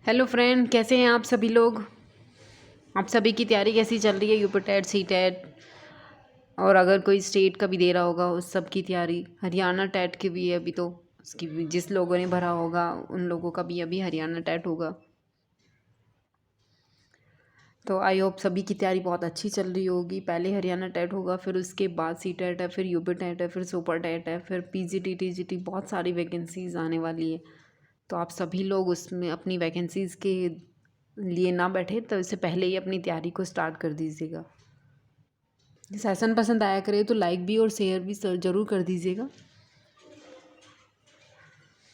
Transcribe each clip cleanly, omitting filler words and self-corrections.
Hello friend, कैसे हैं आप सभी लोग। आप सभी की तैयारी कैसी चल रही है? यूपी टेट, सी टेट और अगर कोई स्टेट का भी दे रहा होगा उस सब की तैयारी। हरियाणा टेट की भी है अभी, तो उसकी भी जिस लोगों ने भरा होगा उन लोगों का भी अभी हरियाणा टेट होगा। तो आई होप सभी की तैयारी बहुत अच्छी चल रही होगी। पहले हरियाणा टेट होगा, फिर उसके बाद सी टेट है, फिर यूपी टेट है, फिर सुपर टेट है, फिर पीजीटी टीजीटी, बहुत सारी वैकेंसीज आने वाली है। तो आप सभी लोग उसमें अपनी वैकेंसीज़ के लिए ना बैठे तो इससे पहले ही अपनी तैयारी को स्टार्ट कर दीजिएगा। सेशन पसंद आया करे तो लाइक भी और शेयर भी ज़रूर कर दीजिएगा।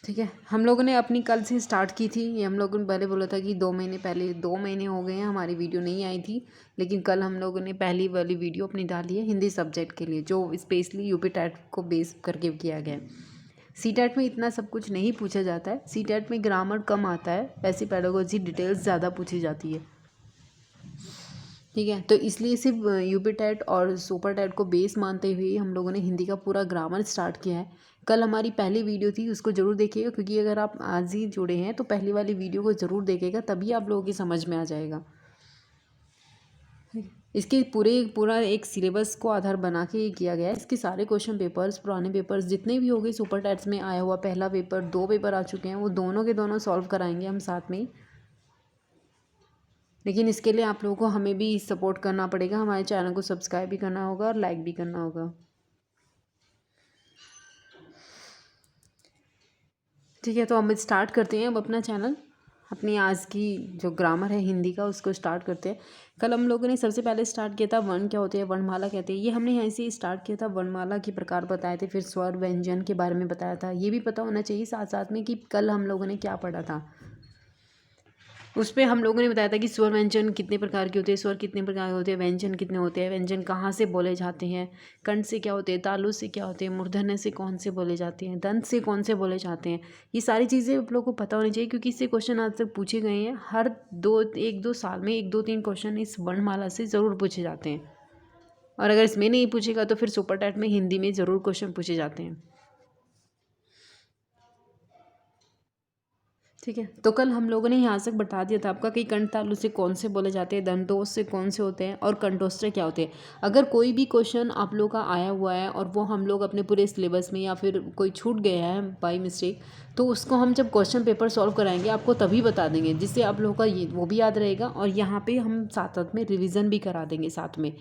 ठीक है, हम लोगों ने अपनी कल से स्टार्ट की थी। ये हम लोगों ने पहले बोला था कि 2 महीने पहले, 2 महीने हो गए हैं हमारी वीडियो नहीं आई थी, लेकिन कल हम लोगों ने पहली वाली वीडियो अपनी डाली है हिंदी सब्जेक्ट के लिए, जो स्पेशली यूपी टेट को बेस करके किया गया है। सी टेट में इतना सब कुछ नहीं पूछा जाता है, सी टेट में ग्रामर कम आता है, वैसी पेडागोजी डिटेल्स ज़्यादा पूछी जाती है। ठीक है, तो इसलिए सिर्फ यूपी टेट और सुपर टेट को बेस मानते हुए हम लोगों ने हिंदी का पूरा ग्रामर स्टार्ट किया है। कल हमारी पहली वीडियो थी, उसको ज़रूर देखिएगा, क्योंकि अगर आप आज ही जुड़े हैं तो पहली वाली वीडियो को ज़रूर देखिएगा, तभी आप लोगों की समझ में आ जाएगा। इसके पूरा एक सिलेबस को आधार बना के ये किया गया है। इसके सारे क्वेश्चन पेपर्स, पुराने पेपर्स जितने भी हो गए सुपर टेट्स में आया हुआ, पहला पेपर, 2 पेपर आ चुके हैं, वो दोनों के दोनों सॉल्व कराएंगे हम साथ में ही। लेकिन इसके लिए आप लोगों को हमें भी सपोर्ट करना पड़ेगा, हमारे चैनल को सब्सक्राइब भी करना होगा और लाइक भी करना होगा। ठीक है, तो हम स्टार्ट करते हैं अब अपना चैनल। अपनी आज की जो ग्रामर है हिंदी का उसको स्टार्ट करते हैं। कल हम लोगों ने सबसे पहले स्टार्ट किया था वर्ण क्या होते हैं, वर्णमाला कहते हैं। ये हमने यहाँ से स्टार्ट किया था, वर्णमाला के प्रकार बताए थे, फिर स्वर व्यंजन के बारे में बताया था। ये भी पता होना चाहिए साथ साथ में कि कल हम लोगों ने क्या पढ़ा था। उस पर हम लोगों ने बताया था कि स्वर व्यंजन कितने प्रकार के होते हैं, स्वर कितने प्रकार के होते हैं, व्यंजन कितने होते हैं, व्यंजन कहाँ से बोले जाते हैं, कंठ से क्या होते हैं, तालु से क्या होते हैं, मूर्धन्य से कौन से बोले जाते हैं, दंत से कौन से बोले जाते हैं। ये सारी चीज़ें आप लोगों को पता होनी चाहिए, क्योंकि इससे क्वेश्चन आज तक पूछे गए हैं। हर 1-2 साल में 1-2-3 क्वेश्चन इस वर्णमाला से ज़रूर पूछे जाते हैं। और अगर इसमें नहीं पूछेगा तो फिर सुपर टेट में हिंदी में ज़रूर क्वेश्चन पूछे जाते हैं। ठीक है, तो कल हम लोगों ने यहाँ तक बता दिया था आपका कि कंठ तालु से कौन से बोले जाते हैं, दंतों से कौन से होते हैं और कंठोस्त्र क्या होते हैं। अगर कोई भी क्वेश्चन आप लोग का आया हुआ है और वो हम लोग अपने पूरे सिलेबस में या फिर कोई छूट गया है बाई मिस्टेक, तो उसको हम जब क्वेश्चन पेपर सॉल्व कराएंगे आपको तभी बता देंगे, जिससे आप लोगों का ये वो भी याद रहेगा और यहाँ पर हम साथ साथ में रिविज़न भी करा देंगे साथ में,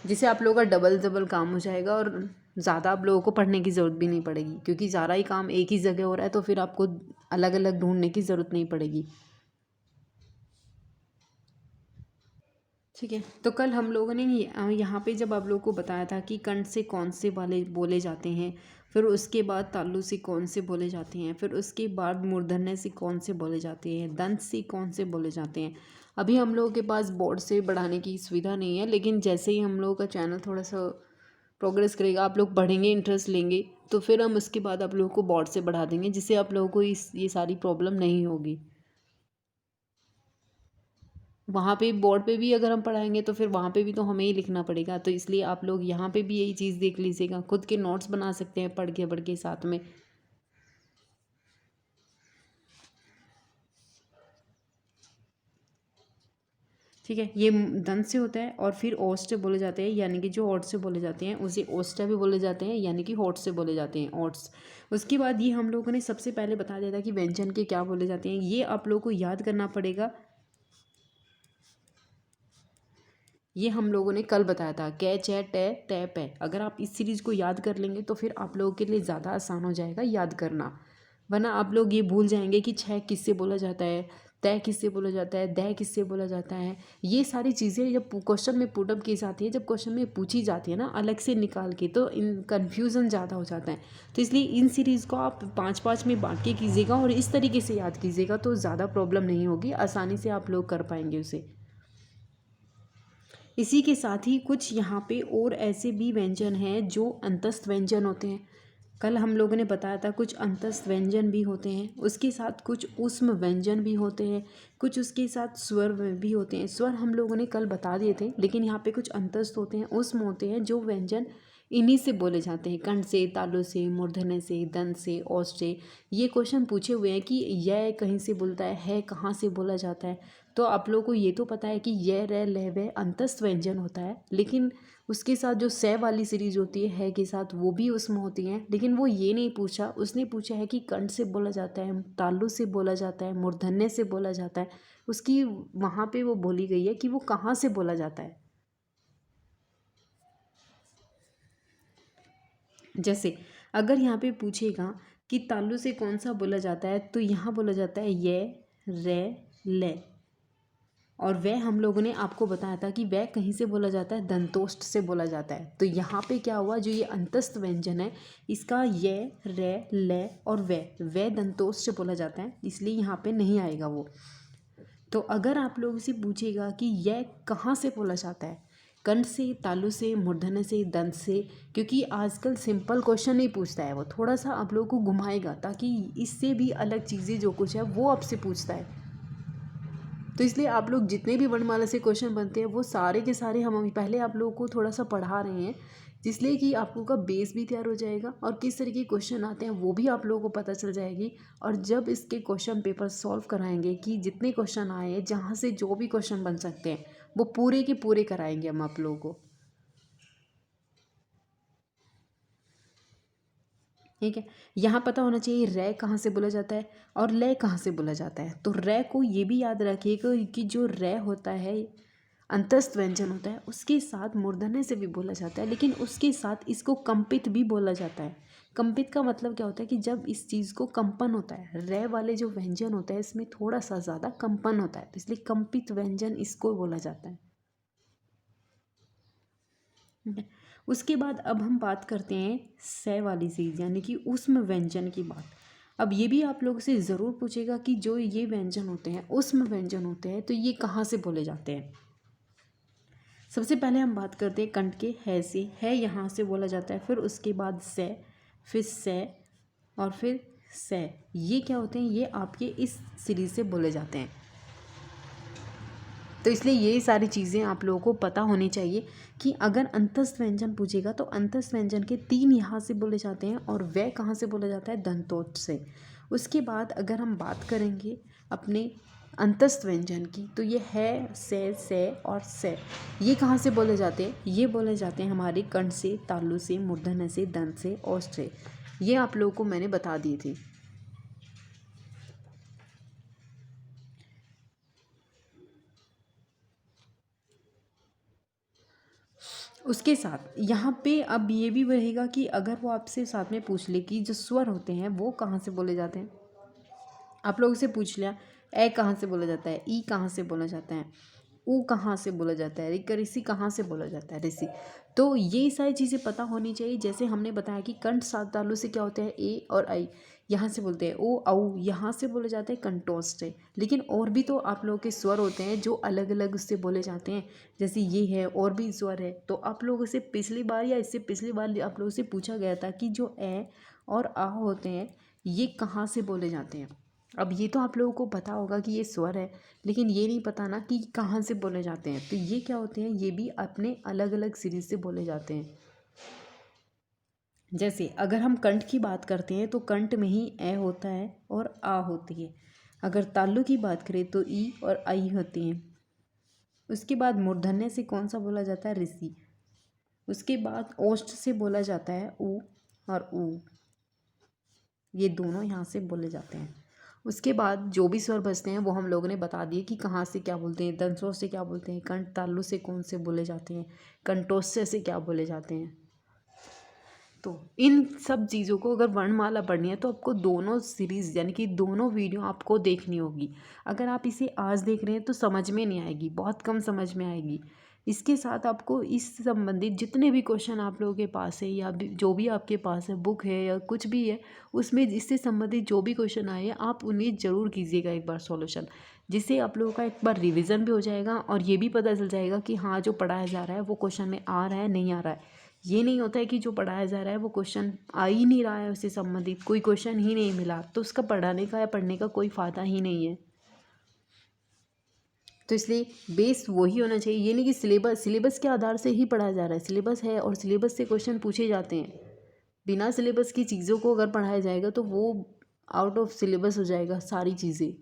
जिससे आप लोगों का डबल डबल काम हो जाएगा और ज़्यादा आप लोगों को पढ़ने की ज़रूरत भी नहीं पड़ेगी, क्योंकि सारा ही काम एक ही जगह हो रहा है तो फिर आपको अलग अलग ढूंढने की ज़रूरत नहीं पड़ेगी। ठीक है, तो कल हम लोगों ने यहाँ पे जब आप लोगों को बताया था कि कंठ से कौन से वाले बोले जाते हैं, फिर उसके बाद तालु से कौन से बोले जाते हैं, फिर उसके बाद मूर्धन्य से कौन से बोले जाते हैं, दंत से कौन से बोले जाते हैं। अभी हम लोगों के पास बोर्ड से बढ़ाने की सुविधा नहीं है, लेकिन जैसे ही हम लोगों का चैनल थोड़ा सा प्रोग्रेस करेगा, आप लोग पढ़ेंगे, इंटरेस्ट लेंगे, तो फिर हम उसके बाद आप लोगों को बोर्ड से बढ़ा देंगे, जिससे आप लोगों को ये सारी प्रॉब्लम नहीं होगी। वहाँ पे बोर्ड पे भी अगर हम पढ़ाएंगे तो फिर वहाँ पे भी तो हमें ही लिखना पड़ेगा, तो इसलिए आप लोग यहाँ पे भी यही चीज़ देख लीजिएगा, खुद के नोट्स बना सकते हैं पढ़ के साथ में। ठीक है, ये दंत से होता है और फिर ओष्ठ बोले जाते हैं, यानी कि जो ओठ से बोले जाते हैं उसे ओष्ठा भी बोले जाते हैं, यानी कि होठ से बोले जाते हैं, ओट्स। उसके बाद ये हम लोगों ने सबसे पहले बता दिया था कि व्यंजन के क्या बोले जाते हैं, ये आप लोगों को याद करना पड़ेगा। ये हम लोगों ने कल बताया था, कै चे टे टे पे। अगर आप इस सीरीज़ को याद कर लेंगे तो फिर आप लोगों के लिए ज़्यादा आसान हो जाएगा याद करना, वरना आप लोग ये भूल जाएंगे कि छः किससे बोला जाता है, तय किससे बोला जाता है, दय किससे बोला जाता है। ये सारी चीज़ें जब क्वेश्चन में पुटअप की जाती है, जब क्वेश्चन में पूछी जाती है ना अलग से निकाल के, तो इन कन्फ्यूज़न ज़्यादा हो जाता है। तो इसलिए इन सीरीज़ को आप 5-5 में बांट के कीजिएगा और इस तरीके से याद कीजिएगा, तो ज़्यादा प्रॉब्लम नहीं होगी, आसानी से आप लोग कर पाएंगे उसे। इसी के साथ ही कुछ यहाँ पे और ऐसे भी व्यंजन हैं जो अंतस्थ व्यंजन होते हैं। कल हम लोगों ने बताया था कुछ अंतस्थ व्यंजन भी होते हैं, उसके साथ कुछ ऊष्म व्यंजन भी होते हैं, कुछ उसके साथ स्वर भी होते हैं। स्वर हम लोगों ने कल बता दिए थे, लेकिन यहाँ पे कुछ अंतस्थ होते हैं, ऊष्म होते हैं, जो व्यंजन इन्हीं से बोले जाते हैं, कंठ से, तालु से, मूर्धन्य से, दंत से, ओष्ठ से। ये क्वेश्चन पूछे हुए हैं कि यह कहीं से बोलता है कहाँ से बोला जाता है। तो आप लोगों को ये तो पता है कि यह रे लह वे अंतस्थ व्यंजन होता है, लेकिन उसके साथ जो से वाली सीरीज होती है के साथ वो भी उसमें होती हैं, लेकिन वो ये नहीं पूछा। उसने पूछा है कि कंठ से बोला जाता है, तालु से बोला जाता है, मूर्धन्य से बोला जाता है। उसकी वहाँ पे वो बोली गई है कि वो कहाँ से बोला जाता है। जैसे अगर यहाँ पे पूछेगा कि तालु से कौन सा बोला जाता है, तो यहाँ बोला जाता है ये, रे, ले। और वह हम लोगों ने आपको बताया था कि वह कहीं से बोला जाता है, दंतोष्ठ से बोला जाता है। तो यहाँ पे क्या हुआ, जो ये अंतस्थ व्यंजन है इसका ये, रे, ले और वह दंतोष्ठ से बोला जाता है, इसलिए यहाँ पे नहीं आएगा वो। तो अगर आप लोगों से पूछेगा कि यह कहाँ से बोला जाता है, कंठ से, तालु से, मूर्धन्य से, दंत से, क्योंकि आजकल सिंपल क्वेश्चन नहीं पूछता है, वो थोड़ा सा आप लोगों को घुमाएगा ताकि इससे भी अलग चीज़ें जो कुछ है वो आपसे पूछता है। तो इसलिए आप लोग जितने भी वर्णमाला से क्वेश्चन बनते हैं वो सारे के सारे हम अभी पहले आप लोगों को थोड़ा सा पढ़ा रहे हैं, जिसलिए कि आप लोगों का बेस भी तैयार हो जाएगा और किस तरीके के क्वेश्चन आते हैं वो भी आप लोगों को पता चल जाएगी। और जब इसके क्वेश्चन पेपर सॉल्व कराएंगे कि जितने क्वेश्चन आए हैं जहाँ से जो भी क्वेश्चन बन सकते हैं वो पूरे के पूरे कराएंगे हम आप लोगों को। ठीक है, यहाँ पता होना चाहिए रे कहाँ से बोला जाता है और ले कहाँ से बोला जाता है। तो रे को ये भी याद रखिएगा कि जो रे होता है अंतस्थ व्यंजन होता है, उसके साथ मूर्धन्य से भी बोला जाता है, लेकिन उसके साथ इसको कंपित भी बोला जाता है। कंपित का मतलब क्या होता है कि जब इस चीज़ को कंपन होता है, रे वाले जो व्यंजन होता है इसमें थोड़ा सा ज़्यादा कंपन होता है, तो इसलिए कंपित व्यंजन इसको बोला जाता है। ठीक है, उसके बाद अब हम बात करते हैं से वाली चीज़ यानी कि उष्म व्यंजन की बात। अब ये भी आप लोगों से ज़रूर पूछेगा कि जो ये व्यंजन होते हैं उष्म व्यंजन होते हैं, तो ये कहाँ से बोले जाते हैं। सबसे पहले हम बात करते हैं कंठ के है से। है यहाँ से बोला जाता है, फिर उसके बाद से, फिर से और फिर से। ये क्या होते हैं, ये आपके इस सीरीज से बोले जाते हैं। तो इसलिए ये सारी चीज़ें आप लोगों को पता होनी चाहिए कि अगर अंतस्थ व्यंजन पूछेगा तो अंतस्थ व्यंजन के 3 यहाँ से बोले जाते हैं और वह कहाँ से बोला जाता है, दंतोष्ठ से। उसके बाद अगर हम बात करेंगे अपने अंतस्थ व्यंजन की, तो ये है, से और से। ये कहाँ से बोले जाते हैं, ये बोले जाते हैं हमारे कंठ से, तालु से, मूर्धन्य से, दंत से, ओष्ठ से। ये आप लोगों को मैंने बता दिए थे। उसके साथ यहाँ पे अब ये भी रहेगा कि अगर वो आपसे साथ में पूछ ले कि जो स्वर होते हैं वो कहाँ से बोले जाते हैं, आप लोगों से पूछ लिया ए कहाँ से बोला जाता है, ई कहाँ से बोला जाता है, ऊ कहाँ से बोला जाता है, ऋषि कहाँ से बोला जाता है, ऋषि। तो ये सारी चीज़ें पता होनी चाहिए। जैसे हमने बताया कि कंठ सात तालु से क्या होते हैं, ए और आई, यहाँ से बोलते हैं ओ औ, यहाँ से बोले जाते हैं कंठोष्ठ से। लेकिन और भी तो आप लोगों के स्वर होते हैं जो अलग अलग उससे बोले जाते हैं, जैसे ये है और भी स्वर है। तो आप लोगों से पिछली बार या इससे पिछली बार आप लोगों से पूछा गया था कि जो ए और आ होते हैं ये कहाँ से बोले जाते हैं। अब ये तो आप लोगों को पता होगा कि ये स्वर है, लेकिन ये नहीं पता ना कि कहाँ से बोले जाते हैं। तो ये क्या होते हैं, ये भी अपने अलग अलग सीरीज से बोले जाते हैं। जैसे अगर हम कंठ की बात करते हैं तो कंठ में ही ए होता है और आ होती है। अगर तालु की बात करें तो ई और आई होती हैं। उसके बाद मूर्धन्य से कौन सा बोला जाता है, ऋषि। उसके बाद ओष्ठ से बोला जाता है ऊ और ऊ, ये दोनों यहाँ से बोले जाते हैं। उसके बाद जो भी स्वर बचते हैं वो हम लोगों ने बता दिए कि कहाँ से क्या बोलते हैं, दंसों से क्या बोलते हैं, कंठ तालु से कौन से बोले जाते हैं, कंठोष्ठ से क्या बोले जाते हैं। तो इन सब चीज़ों को अगर वर्णमाला पढ़नी है तो आपको दोनों सीरीज़ यानी कि दोनों वीडियो आपको देखनी होगी। अगर आप इसे आज देख रहे हैं तो समझ में नहीं आएगी, बहुत कम समझ में आएगी। इसके साथ आपको इस संबंधित जितने भी क्वेश्चन आप लोगों के पास है या जो भी आपके पास है बुक है या कुछ भी है, उसमें इससे संबंधित जो भी क्वेश्चन आए हैं आप उन्हें ज़रूर कीजिएगा एक बार सॉल्यूशन, जिससे आप लोगों का एक बार रिवीजन भी हो जाएगा और ये भी पता चल जाएगा कि हाँ जो पढ़ाया जा रहा है वो क्वेश्चन में आ रहा है नहीं आ रहा है। ये नहीं होता है कि जो पढ़ाया जा रहा है वो क्वेश्चन आ ही नहीं रहा है, उससे संबंधित कोई क्वेश्चन ही नहीं मिला तो उसका पढ़ाने का या पढ़ने का कोई फ़ायदा ही नहीं है। तो इसलिए बेस वही होना चाहिए। ये नहीं कि सिलेबस के आधार से ही पढ़ाया जा रहा है। सिलेबस है और सिलेबस से क्वेश्चन पूछे जाते हैं। बिना सिलेबस की चीज़ों को अगर पढ़ाया जाएगा तो वो आउट ऑफ सिलेबस हो जाएगा सारी चीज़ें।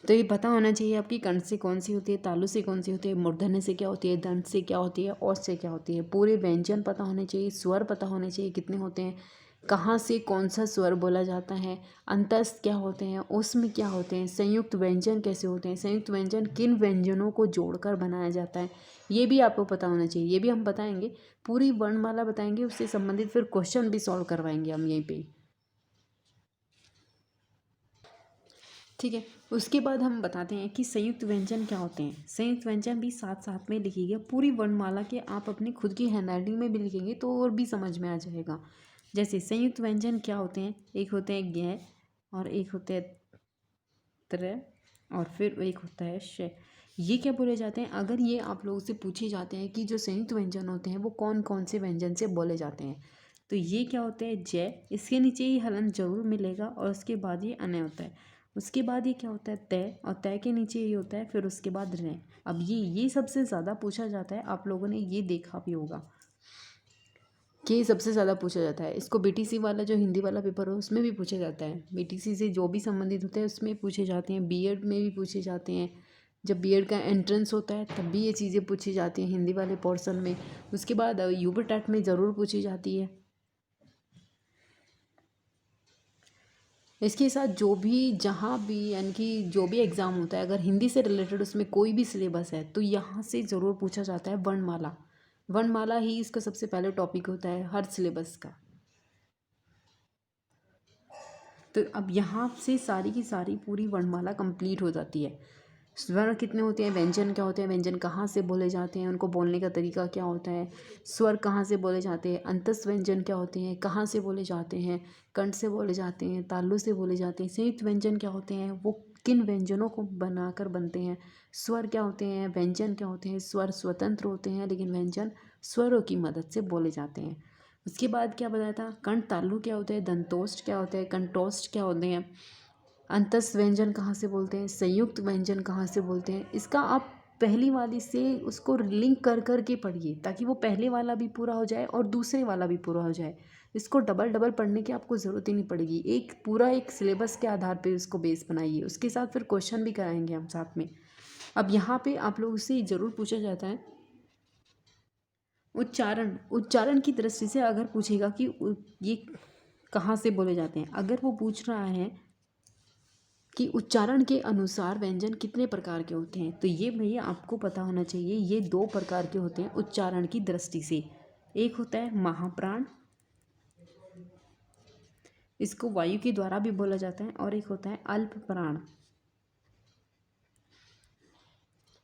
तो ये पता होना चाहिए आपकी कंठ से कौन सी होती है, तालु से कौन सी होती है, मूर्धन्य से क्या होती है, दंत से क्या होती है, औ से क्या होती है। पूरे व्यंजन पता होने चाहिए, स्वर पता होने चाहिए कितने होते हैं, कहाँ से कौन सा स्वर बोला जाता है, अंतस्थ क्या होते हैं, उसमें क्या होते हैं, संयुक्त व्यंजन कैसे होते हैं, संयुक्त व्यंजन किन व्यंजनों को जोड़कर बनाया जाता है, ये भी आपको पता होना चाहिए। ये भी हम बताएंगे, पूरी वर्णमाला बताएंगे, उससे संबंधित फिर क्वेश्चन भी सॉल्व करवाएंगे हम यहीं पर। ठीक है, उसके बाद हम बताते हैं कि संयुक्त व्यंजन क्या होते हैं। संयुक्त व्यंजन भी साथ साथ में लिखिएगा पूरी वर्णमाला के। आप अपनी खुद की हैंडराइटिंग में भी लिखेंगे तो और भी समझ में आ जाएगा। जैसे संयुक्त व्यंजन क्या होते हैं, एक होते हैं ज्ञ और एक होते हैं त्र और फिर एक होता है श। ये क्या बोले जाते हैं, अगर ये आप लोगों से पूछे जाते हैं कि जो संयुक्त व्यंजन होते हैं वो कौन कौन से व्यंजन से बोले जाते हैं, तो ये क्या होते हैं जय, इसके नीचे ही हलन जरूर मिलेगा और उसके बाद ये अनय होता है। उसके बाद ये क्या होता है तय, और तय के नीचे ये होता है फिर उसके बाद ऋ। अब ये सबसे ज़्यादा पूछा जाता है, आप लोगों ने ये देखा भी होगा कि सबसे ज़्यादा पूछा जाता है। इसको बीटीसी वाला जो हिंदी वाला पेपर हो उसमें भी पूछा जाता है। बीटीसी से जो भी संबंधित होते हैं उसमें पूछे जाते हैं, बीएड में भी पूछे जाते हैं। जब बीएड का एंट्रेंस होता है तब भी ये चीज़ें पूछी जाती हैं हिंदी वाले पोर्शन में। उसके बाद यूपी टेट में ज़रूर पूछी जाती है। इसके साथ जो भी जहाँ भी यानी कि जो भी एग्ज़ाम होता है, अगर हिंदी से रिलेटेड उसमें कोई भी सिलेबस है तो यहाँ से ज़रूर पूछा जाता है वर्णमाला। वर्णमाला ही इसका सबसे पहले टॉपिक होता है हर सिलेबस का। तो अब यहाँ से सारी की सारी पूरी वर्णमाला कंप्लीट हो जाती है। स्वर कितने होते हैं, व्यंजन क्या होते हैं, व्यंजन कहाँ से बोले जाते हैं, उनको बोलने का तरीका क्या होता है, स्वर कहाँ से बोले जाते हैं, अंतस्थ व्यंजन क्या होते हैं, कहाँ से बोले जाते हैं, कंठ से बोले जाते हैं, तालु से बोले जाते हैं, संयुक्त व्यंजन क्या होते हैं, वो किन व्यंजनों को बनाकर बनते हैं, स्वर क्या होते हैं, व्यंजन क्या होते हैं, स्वर स्वतंत्र होते हैं लेकिन व्यंजन स्वरों की मदद से बोले जाते हैं। उसके बाद क्या बताया था, कंठ तालु क्या होता है, दंतोष्ठ क्या होता है, कंठोष्ठ क्या होते हैं, अंतस्थ व्यंजन कहाँ से बोलते हैं, संयुक्त व्यंजन कहाँ से बोलते हैं। इसका आप पहली वाली से उसको लिंक कर कर के पढ़िए ताकि वो पहले वाला भी पूरा हो जाए और दूसरे वाला भी पूरा हो जाए। इसको डबल डबल पढ़ने की आपको ज़रूरत ही नहीं पड़ेगी। एक पूरा एक सिलेबस के आधार पे उसको बेस बनाइए, उसके साथ फिर क्वेश्चन भी कराएंगे हम साथ में। अब यहाँ पे आप लोगों से ज़रूर पूछा जाता है उच्चारण की दृष्टि से अगर पूछेगा कि ये कहाँ से बोले जाते हैं, अगर वो पूछ रहा है कि उच्चारण के अनुसार व्यंजन कितने प्रकार के होते हैं, तो ये भैया आपको पता होना चाहिए। ये 2 प्रकार के होते हैं उच्चारण की दृष्टि से। एक होता है महाप्राण, इसको वायु के द्वारा भी बोला जाता है, और एक होता है अल्प प्राण।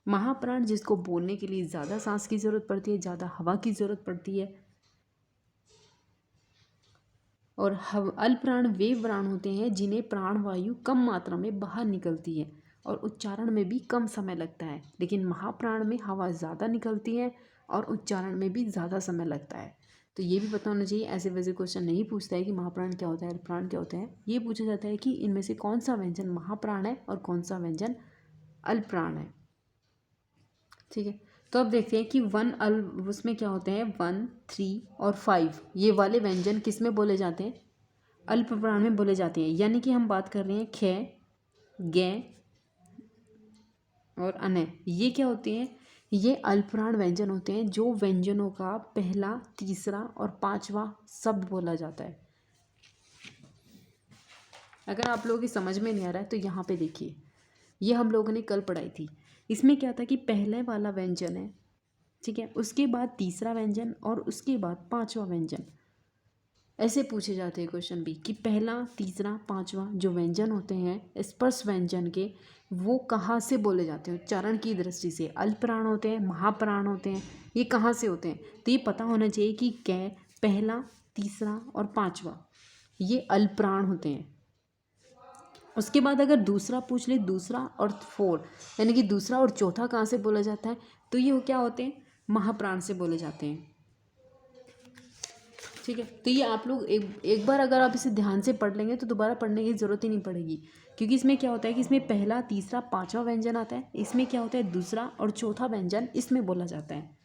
महाप्राण जिसको बोलने के लिए ज़्यादा सांस की ज़रूरत पड़ती है, ज़्यादा हवा की ज़रूरत पड़ती है, और अल्प प्राण वे प्राण होते हैं जिन्हें प्राण वायु कम मात्रा में बाहर निकलती है और उच्चारण में भी कम समय लगता है। लेकिन महाप्राण में हवा ज़्यादा निकलती है और उच्चारण में भी ज़्यादा समय लगता है। तो ये भी पता होना चाहिए। ऐसे वैसे क्वेश्चन नहीं पूछता है कि महाप्राण क्या होता है, अल्प प्राण क्या होता है। ये पूछा जाता है कि इनमें से कौन सा व्यंजन महाप्राण है और कौन सा व्यंजन अल्प प्राण है। ठीक है, तो अब देखते हैं कि उसमें क्या होते हैं 1, 3 और 5 ये वाले व्यंजन किस में बोले जाते हैं, अल्प प्राण में बोले जाते हैं। यानी कि हम बात कर रहे हैं ख, ग और अनय। ये क्या होते हैं, ये अल्प प्राण व्यंजन होते हैं जो व्यंजनों का पहला, तीसरा और 5वां शब्द बोला जाता है। अगर आप लोगों की समझ में नहीं आ रहा है तो यहाँ पे देखिए, ये हम लोगों ने कल पढ़ाई थी। इसमें क्या था कि पहले वाला व्यंजन है, ठीक है, उसके बाद तीसरा व्यंजन और उसके बाद 5वां व्यंजन। ऐसे पूछे जाते हैं क्वेश्चन भी कि पहला, तीसरा, 5वां जो व्यंजन होते हैं स्पर्श व्यंजन के, वो कहाँ से बोले जाते हैं उच्चारण की दृष्टि से। अल्प प्राण होते हैं, महाप्राण होते हैं, ये कहाँ से होते हैं। तो ये पता होना चाहिए कि कै पहला, तीसरा और 5वां ये अल्प प्राण होते हैं। उसके बाद अगर दूसरा पूछ ले, दूसरा और 4 यानी कि दूसरा और चौथा कहाँ से बोला जाता है, तो ये क्या होते हैं, महाप्राण से बोले जाते हैं। ठीक ठीक है। तो ये आप लोग एक बार अगर आप इसे ध्यान से पढ़ लेंगे तो दोबारा पढ़ने की ज़रूरत ही नहीं पड़ेगी, क्योंकि इसमें क्या होता है कि इसमें पहला, तीसरा, पांचवा व्यंजन आता है, इसमें क्या होता है दूसरा और चौथा व्यंजन इसमें बोला जाता है।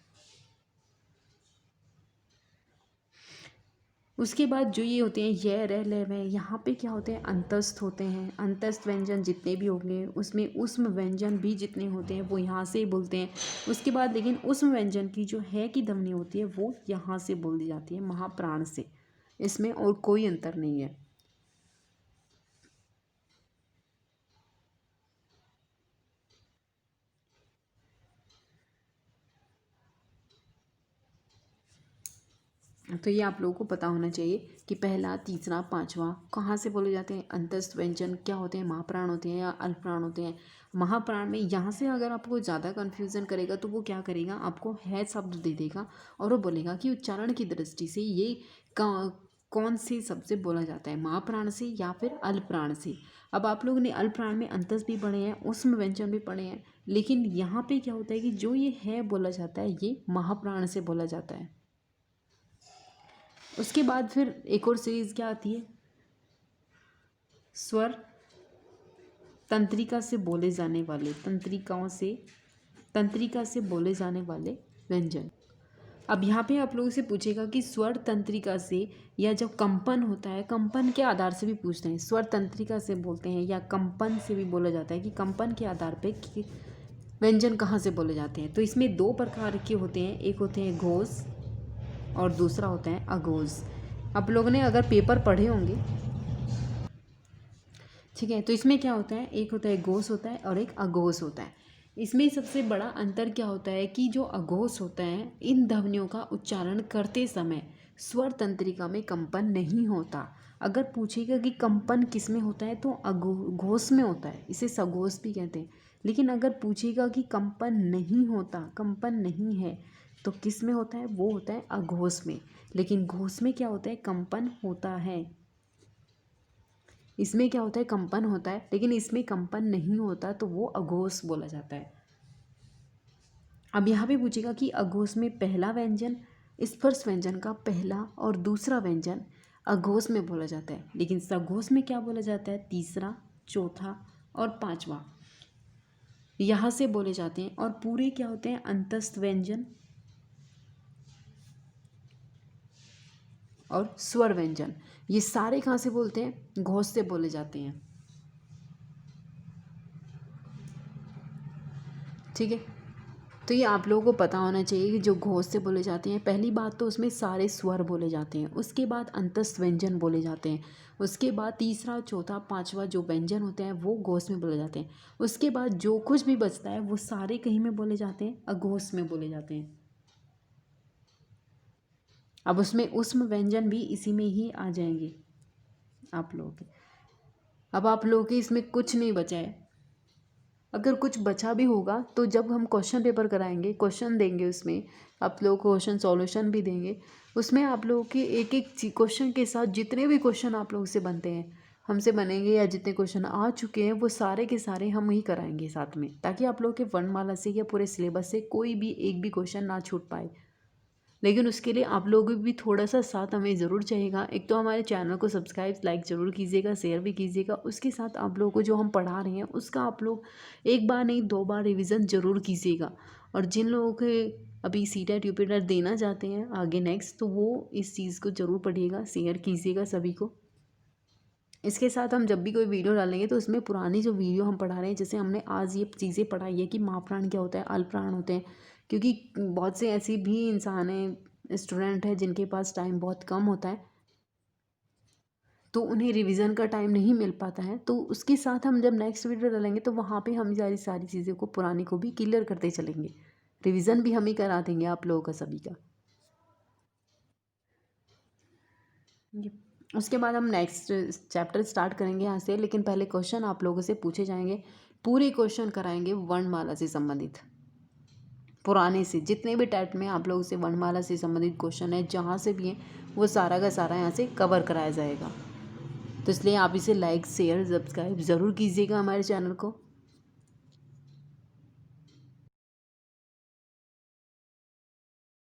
उसके बाद जो ये होते हैं य र ल व, यहाँ पे क्या होते हैं अंतस्थ होते हैं। अंतस्थ व्यंजन जितने भी होंगे उसमें उष्म व्यंजन भी जितने होते हैं वो यहाँ से ही बोलते हैं। उसके बाद लेकिन उष्म व्यंजन की जो है की ध्वनि होती है वो यहाँ से बोल दी जाती है, महाप्राण से। इसमें और कोई अंतर नहीं है। तो ये आप लोगों को पता होना चाहिए कि पहला, तीसरा, पांचवा कहाँ से बोले जाते हैं। अंतस्थ व्यंजन क्या होते हैं, महाप्राण होते हैं या अल्पप्राण होते हैं। महाप्राण में यहाँ से अगर आपको ज़्यादा कन्फ्यूज़न करेगा तो वो क्या करेगा, आपको है शब्द दे देगा और वो बोलेगा कि उच्चारण की दृष्टि से ये कौन से शब्द से बोला जाता है, महाप्राण से या फिर अल्पप्राण से। अब आप लोगों ने अल्पप्राण में अंतस्थ भी पढ़े हैं, उष्म व्यंजन भी पढ़े हैं, लेकिन यहाँ पे क्या होता है कि जो ये है बोला जाता है ये महाप्राण से बोला जाता है। उसके बाद फिर एक और सीरीज़ क्या आती है, स्वर तंत्रिका से बोले जाने वाले, तंत्रिका से बोले जाने वाले व्यंजन। अब यहाँ पे आप लोगों से पूछेगा कि स्वर तंत्रिका से, या जब कंपन होता है, कंपन के आधार से भी पूछते हैं, स्वर तंत्रिका से बोलते हैं या कंपन से भी बोला जाता है कि कंपन के आधार पे व्यंजन कहाँ से बोले जाते हैं। तो इसमें दो प्रकार के होते हैं, एक होते हैं घोष और दूसरा होता है अघोष। आप लोगों ने अगर पेपर पढ़े होंगे, ठीक है, तो इसमें क्या होता है, एक होता है घोष होता है और एक अघोष होता है। इसमें सबसे बड़ा अंतर क्या होता है कि जो अघोष होता है इन ध्वनियों का उच्चारण करते समय स्वर तंत्रिका में कंपन नहीं होता। अगर पूछेगा कि कंपन किस में होता है तो घोष में होता है, इसे सघोष भी कहते हैं। लेकिन अगर पूछेगा कि कंपन नहीं होता, कंपन नहीं है, तो किस में होता है, वो होता है अघोष में। लेकिन घोष में क्या होता है, कंपन होता है। इसमें क्या होता है, कंपन होता है, लेकिन इसमें कंपन नहीं होता, तो वो अघोष बोला जाता है। अब यहाँ पे पूछेगा कि अघोष में पहला व्यंजन, स्पर्श व्यंजन का पहला और दूसरा व्यंजन अघोष में बोला जाता है, लेकिन सघोष में क्या बोला जाता है, तीसरा, चौथा और पांचवा यहाँ से बोले जाते हैं। और पूरे क्या होते हैं, अंतस्थ व्यंजन और स्वर व्यंजन, ये सारे कहाँ से बोलते हैं, घोष से बोले जाते हैं। ठीक है, तो ये आप लोगों को पता होना चाहिए कि जो घोष से बोले जाते हैं, पहली बात तो उसमें सारे स्वर बोले जाते हैं, उसके बाद अंतस्थ व्यंजन बोले जाते हैं, उसके बाद तीसरा, चौथा, पांचवा जो व्यंजन होते हैं वो घोष में बोले जाते हैं, उसके बाद जो कुछ भी बचता है वो सारे कहीं में बोले जाते हैं, अघोष में बोले जाते हैं। अब उसमें उष्म व्यंजन भी इसी में ही आ जाएंगे आप लोगों के। अब आप लोगों के इसमें कुछ नहीं बचा है, अगर कुछ बचा भी होगा तो जब हम क्वेश्चन पेपर कराएंगे, क्वेश्चन देंगे, उसमें आप लोग को क्वेश्चन सॉल्यूशन भी देंगे, उसमें आप लोगों के एक एक क्वेश्चन के साथ जितने भी क्वेश्चन आप लोगों से बनते हैं, हमसे बनेंगे या जितने क्वेश्चन आ चुके हैं वो सारे के सारे हम ही कराएंगे साथ में, ताकि आप लोग के वर्णमाला से या पूरे सिलेबस से कोई भी एक भी क्वेश्चन ना छूट पाए। लेकिन उसके लिए आप लोगों को भी थोड़ा सा साथ हमें ज़रूर चाहिएगा। एक तो हमारे चैनल को सब्सक्राइब, लाइक ज़रूर कीजिएगा, शेयर भी कीजिएगा। उसके साथ आप लोगों को जो हम पढ़ा रहे हैं उसका आप लोग एक बार नहीं 2 बार रिवीजन ज़रूर कीजिएगा। और जिन लोगों के अभी सीटेट यूपीटेट देना चाहते हैं आगे नेक्स्ट, तो वो इस चीज़ को ज़रूर पढ़िएगा, शेयर कीजिएगा सभी को। इसके साथ हम जब भी कोई वीडियो डालेंगे तो उसमें पुरानी जो वीडियो हम पढ़ा रहे हैं, जैसे हमने आज ये चीज़ें पढ़ाई है कि महाप्राण क्या होता है, अल्पप्राण होते हैं, क्योंकि बहुत से ऐसी भी इंसान हैं, स्टूडेंट हैं जिनके पास टाइम बहुत कम होता है, तो उन्हें रिवीजन का टाइम नहीं मिल पाता है। तो उसके साथ हम जब नेक्स्ट वीडियो डालेंगे तो वहाँ पे हम सारी चीज़ों को, पुरानी को भी क्लियर करते चलेंगे, रिवीजन भी हम ही करा देंगे आप लोगों का सभी का। उसके बाद हम नेक्स्ट चैप्टर स्टार्ट करेंगे यहाँ से, लेकिन पहले क्वेश्चन आप लोगों से पूछे जाएंगे, पूरे क्वेश्चन कराएंगे वर्णमाला से संबंधित, पुराने से जितने भी टेट में आप लोगों से वर्णमाला से संबंधित क्वेश्चन है जहाँ से भी हैं वो सारा का सारा यहाँ से कवर कराया जाएगा। तो इसलिए आप इसे लाइक, शेयर, सब्सक्राइब ज़रूर कीजिएगा हमारे चैनल को।